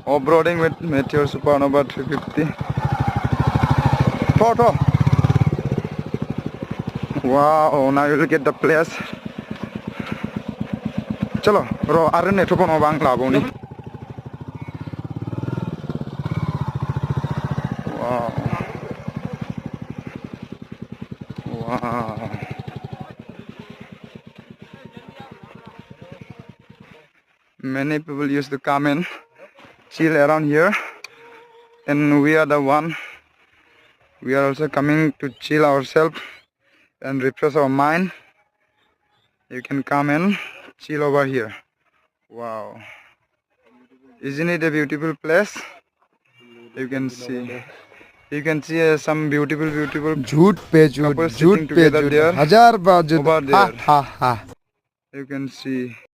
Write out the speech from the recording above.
Off-roading with Meteor Supernova 350. Photo. Wow, now you look at the place. Chalo, ro arne to kono bang laboni. Wow. Wow. Many people used to come and chill around here, and we are the one. We are also coming to chill ourselves and refresh our mind. You can come and chill over here. Wow. Isn't it a beautiful place? You can see. You can see some beautiful झूठ पे झूठ couples झूठ sitting पे together झूठ there. हजार बार झूठ Over हा there. हा हा You can see.